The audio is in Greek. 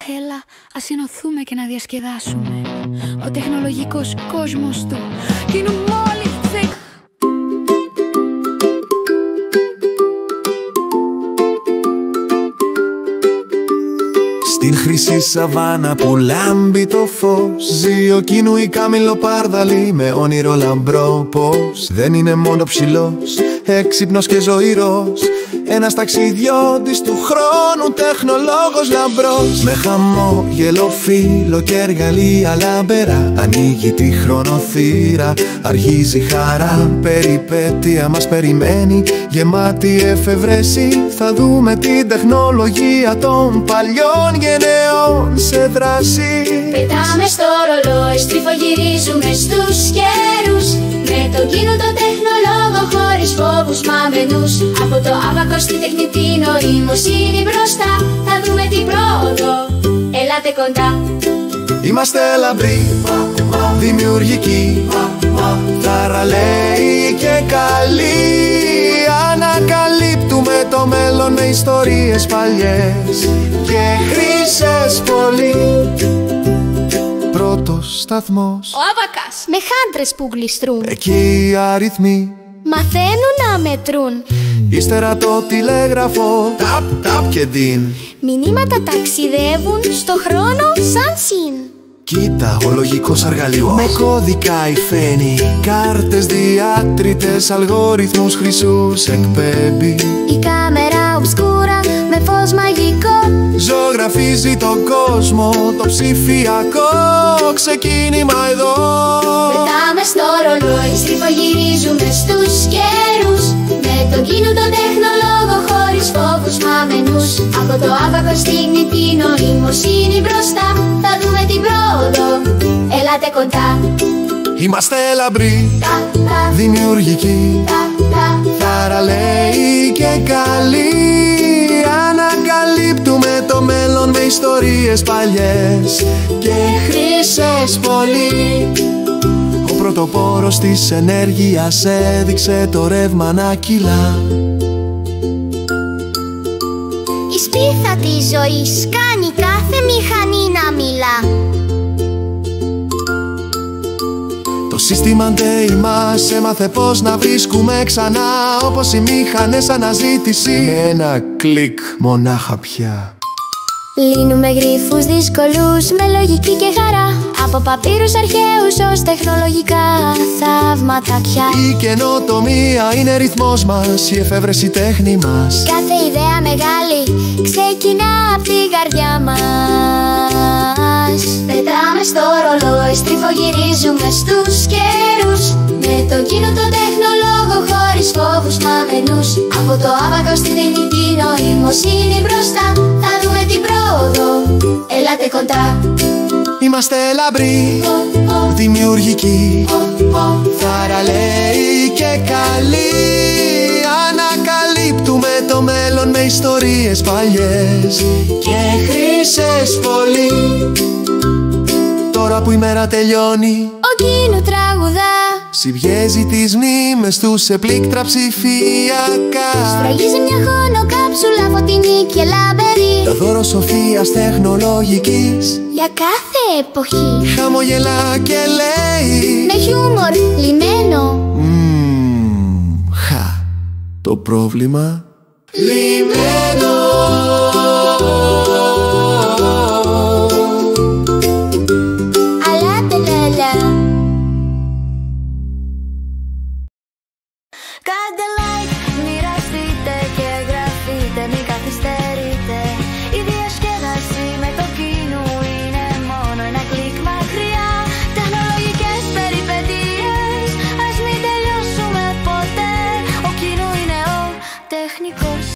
Έλα, ας ενωθούμε και να διασκεδάσουμε. Ο τεχνολογικός κόσμος του γίνουμε όλοι φεκ. Στην χρυσή σαβάνα που λάμπει το φως, ζει ο Κίνου η καμιλοπάρδαλη με όνειρο λαμπρό. Πως δεν είναι μόνο ψηλός, έξυπνος και ζωηρός, ένας ταξιδιώτης του χρόνου, τεχνολόγος λαμπρός. Με χαμόγελο φύλλο και εργαλεία λαμπερά, ανοίγει τη χρονοθύρα, αρχίζει χαρά. Περιπέτεια μας περιμένει, γεμάτη εφευρέση. Θα δούμε την τεχνολογία των παλιών γενεών σε δράση. Πετάμε στο ρολόι, στριφογυρίζουμε στους καιρούς, με τον Κίνο τον τεχνολόγο, χωρίς φόβους μαμενούς. Από το άβακο στη τεχνητή νοημοσύνη μπροστά, θα δούμε την πρόοδο, ελάτε κοντά. Είμαστε λαμπροί, δημιουργικοί, θαραλέοι και καλοί. Ανακαλύπτουμε το μέλλον με ιστορίες παλιές και χρυσές πολύ. Πρώτος σταθμός, Ο Άβακας, με χάντρες που γλιστρούν, εκεί οι αριθμοί μαθαίνουν να μετρούν. ύστερα το τηλέγραφο, ταπ, ταπ και διν. Μηνύματα ταξιδεύουν στο χρόνο σαν συν. Κοίτα, ο λογικός αργαλείο με κώδικα υφαίνει, κάρτες διάτριτες, αλγόριθμους χρυσούς εκπέμπει. Η κάμερα ομπσκούρα με φως μαγικό ζωγραφίζει τον κόσμο, το ψηφιακό ξεκίνημα εδώ. πετάμε στο ρολόι, στριφογυρίζουμε στους καιρούς, με τον Κίνο τον τεχνολόγο, χωρίς φόβους μαμενούς. Από το άβακο στην τεχνητή νοημοσύνη μπροστά, θα δούμε την πρόοδο, ελάτε κοντά. Είμαστε λαμπροί, δημιουργικοί, θαραλέοι και καλοί. Ανακαλύπτουμε το μέλλον με ιστορίες παλιές και χρυσές πολύ. Ο πρωτοπόρος της ενέργειας έδειξε το ρεύμα να κυλά. Η σπίθα της ζωής κάνει κάθε μηχανή να μιλά. Το σύστημα αντέει μας έμαθε πως να βρίσκουμε ξανά, όπως οι μηχανές αναζήτηση, με ένα κλικ μονάχα πια. Λύνουμε γρίφους δύσκολους με λογική και χαρά, από παπύρους αρχαίους ως τεχνολογικά θαύματα πια. Η καινοτομία είναι ρυθμός μας, η εφεύρεση τέχνη μας. Κάθε ιδέα μεγάλη ξεκινά απ' την καρδιά μας. Πετάμε στο ρολόι, στριφογυρίζουμε στους καιρούς, με τον Κίνο τον τεχνολόγο, χωρίς φόβους μαμενούς. Από το άβακο στην τεχνητή νοημοσύνη μπροστά, θα δούμε την πρόοδο, ελάτε κοντά. Είμαστε λαμπροί, δημιουργικοί, θαραλέοι και καλοί. Ανακαλύπτουμε το μέλλον με ιστορίες παλιές και χρυσές πολύ. Τώρα που η μέρα τελειώνει, Ο Κίνο τραγουδά, συμπιέζει τις μνήμες του σε πλήκτρα ψηφιακά. σφραγίζει μια χωνοκάψουλα φωτεινή και λαμπερή, Το δώρο σοφίας τεχνολογικής για κάθε εποχή, χαμογελά και λέει με χιούμορ λιμένο. Το πρόβλημα λυμένο.